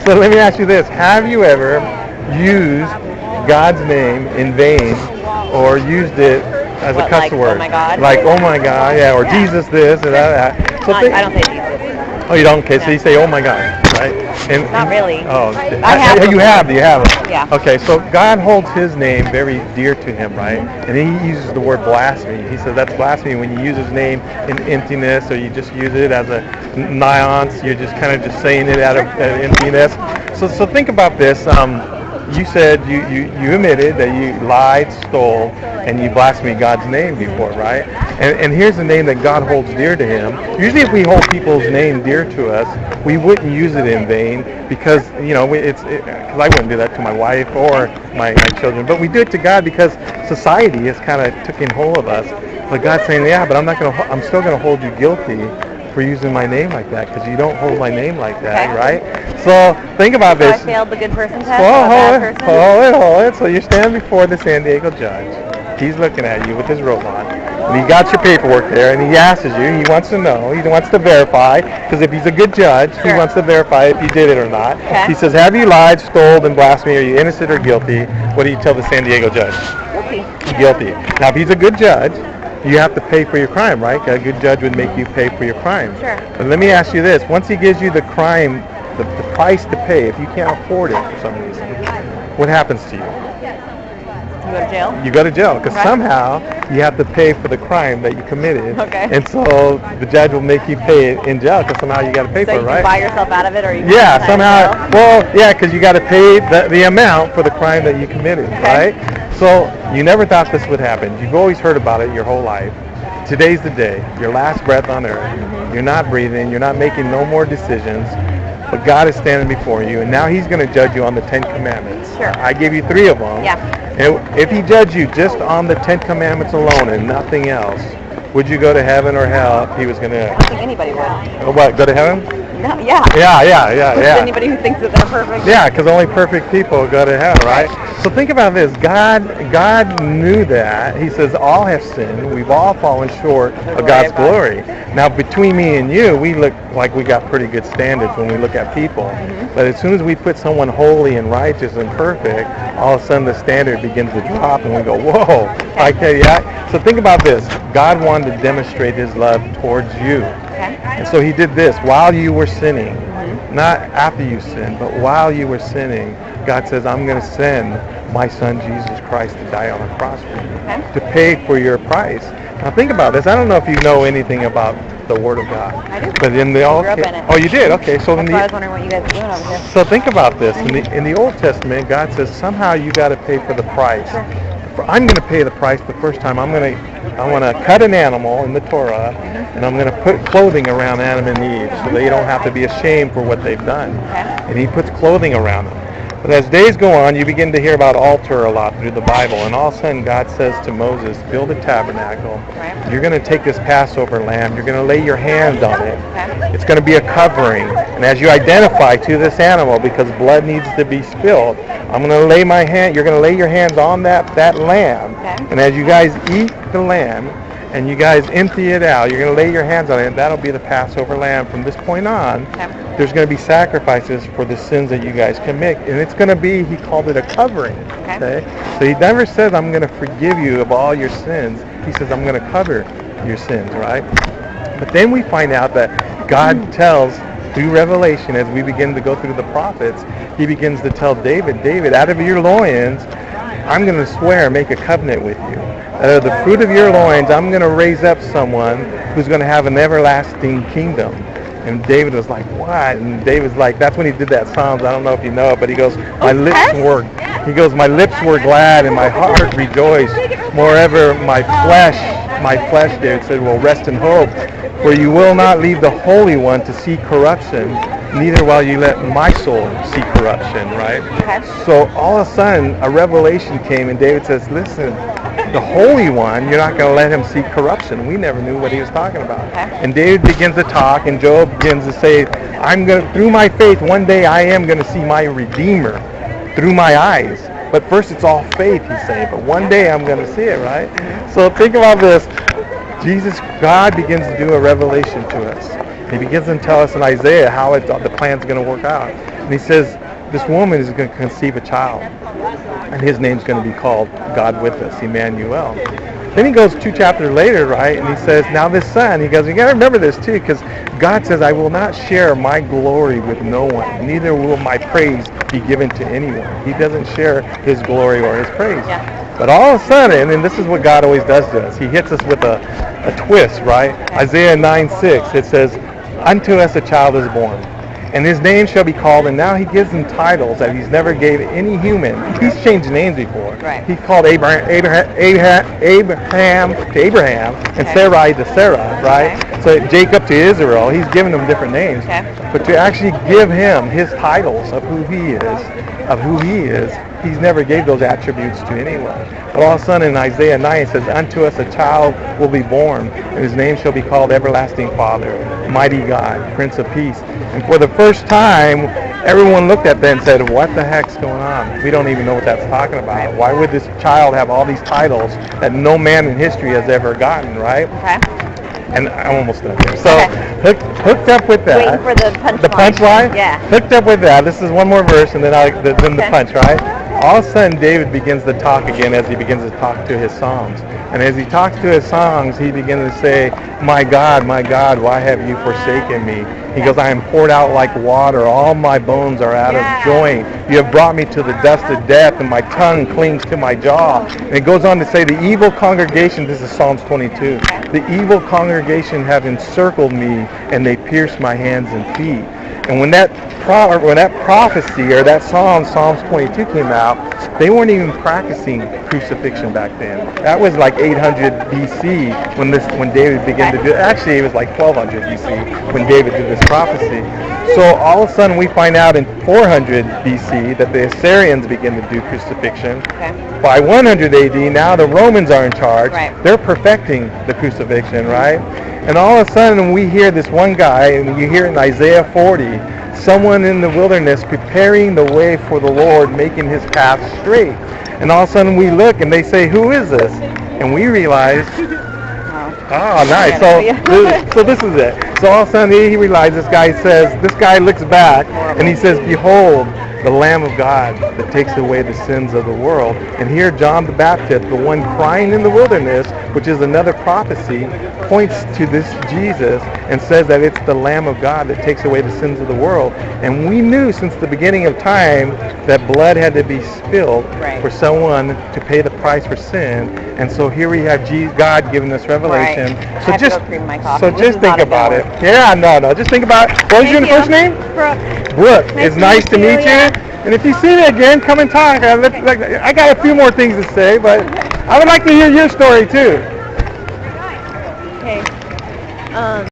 So let me ask you this. Have you ever used God's name in vain or used it as a What, cuss like, oh word? my God? Like, oh my God, yeah, or Yeah. Jesus this and that. So I don't say Jesus. oh, you don't? Okay, so No. you say, oh my God, right? Not really. Oh, I have you before. have, you have. Yeah. Okay, so God holds His name very dear to Him, right? And He uses the word blasphemy. He says that's blasphemy when you use His name in emptiness, or you just use it as a nonce. You're just kind of just saying it out of emptiness. So think about this. You said you admitted that you lied, stole, and you blasphemed God's name before, right? And here's the name that God holds dear to Him. Usually, if we hold people's name dear to us, we wouldn't use it in vain because because I wouldn't do that to my wife or my children, but we do it to God because society has kind of taken hold of us. But God's saying, yeah, but I'm still gonna hold you guilty for using my name like that because you don't hold my name like that, Okay. right? So think about So I this. failed the good person test. Well, I'm a bad person. hold it. So you stand before the San Diego judge. He's looking at you with his robe on. And he got your paperwork there, and he asks you, he wants to know, he wants to verify, because if he's a good judge, he Sure. wants to verify if you did it or not. Okay. He says, have you lied, stole, and blasphemed? Are you innocent or guilty? What do you tell the San Diego judge? Guilty. Guilty. Now, if he's a good judge, you have to pay for your crime, right? A good judge would make you pay for your crime. Sure. But let me ask you this. Once he gives you the crime, the price to pay, if you can't afford it for some reason, what happens to you? You go to jail. You go to jail because Right. somehow you have to pay for the crime that you committed. Okay. And so the judge will make you pay it in jail because somehow you got to pay So for you it, can right? buy yourself out of it, or you can Yeah, spend time in somehow. jail. Well, yeah, because you got to pay the amount for the crime that you committed, Okay. right? So you never thought this would happen. You've always heard about it your whole life. Today's the day, your last breath on earth. You're not breathing. You're not making no more decisions. But God is standing before you, and now He's going to judge you on the Ten Commandments. Sure. I gave you 3 of them. Yeah. And if He judged you just on the Ten Commandments alone and nothing else, would you go to heaven or hell if He was going I to, don't think anybody would. what, go to heaven? No, yeah. Yeah. Anybody who thinks that they're perfect. Yeah, because only perfect people go to heaven, right? So think about this. God knew that. He says, all have sinned. We've all fallen short of God's glory. Now, between me and you, we look like we got pretty good standards when we look at people. But as soon as we put someone holy and righteous and perfect, all of a sudden the standard begins to drop and we go, whoa. Okay, yeah. So think about this. God wanted to demonstrate His love towards you. Okay. And so He did this while you were sinning, not after you sinned, but while you were sinning. God says, I'm going to send my Son Jesus Christ to die on the cross for you, Okay. to pay for your price. Now think about this. I don't know if you know anything about the Word of God. I do. But in the I grew up in it. Oh, you did? Okay. So That's why I was wondering what you guys are doing over here. so think about this. In the Old Testament, God says somehow you got to pay for the price. I'm going to pay the price the first time. I want to cut an animal in the Torah, and I'm going to put clothing around Adam and Eve so they don't have to be ashamed for what they've done. Okay. And He puts clothing around them. But as days go on, you begin to hear about altar a lot through the Bible, and all of a sudden God says to Moses, build a tabernacle. Right. You're going to take this Passover lamb. You're going to lay your hands on it. Okay. It's going to be a covering. And as you identify to this animal, because blood needs to be spilled, I'm going to lay my hand. You're going to lay your hands on that lamb. Okay. And as you guys eat the lamb, and you guys empty it out, you're going to lay your hands on it, and that'll be the Passover lamb. From this point on, Okay. there's going to be sacrifices for the sins that you guys commit. And it's going to be, He called it a covering. Okay. So He never said, I'm going to forgive you of all your sins. He says, I'm going to cover your sins, right? But then we find out that God tells, through Revelation, as we begin to go through the prophets, He begins to tell David, out of your loins, I'm going to swear, make a covenant with you. Out of the fruit of your loins, I'm going to raise up someone who's going to have an everlasting kingdom. And David was like, what? And David's like, that's when he did that Psalms. I don't know if you know it, but he goes, my lips were glad and my heart rejoiced. Moreover, my flesh, David said, will rest in hope. For you will not leave the Holy One to see corruption, neither will you let my soul see corruption, right? Okay. So all of a sudden, a revelation came, and David says, listen, the Holy One, you're not going to let Him see corruption. We never knew what he was talking about. Okay. And David begins to talk, and Job begins to say, through my faith, one day I am going to see my Redeemer through my eyes. But first it's all faith, he's saying. But one day I'm going to see it, right? So think about this. God begins to do a revelation to us. He begins to tell us in Isaiah how the plan's going to work out. And he says, this woman is going to conceive a child, and his name's going to be called God with us, Emmanuel. Then he goes 2 chapters later, right, and he says, now this son, he goes, you got to remember this too, because God says, I will not share my glory with no one, neither will my praise be given to anyone. He doesn't share his glory or his praise. Yeah. But all of a sudden, and this is what God always does to us, he hits us with a twist, right? Isaiah 9:6, it says, unto us a child is born, and his name shall be called, and now he gives him titles that he's never gave any human. He's changed names before. Right. He called Abraham to Abraham, and Sarai to Sarah, right? Okay. So Jacob to Israel, he's given them different names. Okay. But to actually give him his titles of who he is, he's never gave those attributes to anyone. But all of a sudden in Isaiah 9 it says, unto us a child will be born, and his name shall be called Everlasting Father, Mighty God, Prince of Peace. And for the first time, everyone looked at that and said, what the heck's going on? We don't even know what that's talking about. Why would this child have all these titles that no man in history has ever gotten, right? Okay. And I'm almost done here. So hooked up with that. Waiting for the punchline. The punchline? Yeah. Hooked up with that. This is one more verse, and then the punch, right? All of a sudden, David begins to talk again as he begins to talk to his Psalms. And as he talks to his songs, he begins to say, my God, why have you forsaken me? He goes, I am poured out like water. All my bones are out of joint. You have brought me to the dust of death, and my tongue clings to my jaw. And it goes on to say, the evil congregation, this is Psalms 22, the evil congregation have encircled me, and they pierced my hands and feet. And when that prophecy or that song, Psalms 22, came out, they weren't even practicing crucifixion back then. That was like 800 BC when David began to do it. Actually, it was like 1200 BC when David did this prophecy. So all of a sudden we find out in 400 BC that the Assyrians begin to do crucifixion. Okay. By 100 AD, now the Romans are in charge. Right. They're perfecting the crucifixion, right? And all of a sudden we hear this one guy, and you hear it in Isaiah 40, someone in the wilderness preparing the way for the Lord, making his path straight. And all of a sudden we look and they say, who is this? And we realize, oh, nice. So this is it. So all of a sudden he realizes, this guy looks back and he says, behold, the Lamb of God that takes away the sins of the world. And here John the Baptist, the one crying in the wilderness, which is another prophecy, points to this Jesus and says that it's the Lamb of God that takes away the sins of the world. And we knew since the beginning of time that blood had to be spilled for someone to pay the price for sin. And so here we have God giving us revelation. Right. So just This think about it. Yeah, no. Just think about it. What was your first name? Brooke. It's nice to meet you. And if you see me again, come and talk. I got a few more things to say, but I would like to hear your story too. Okay.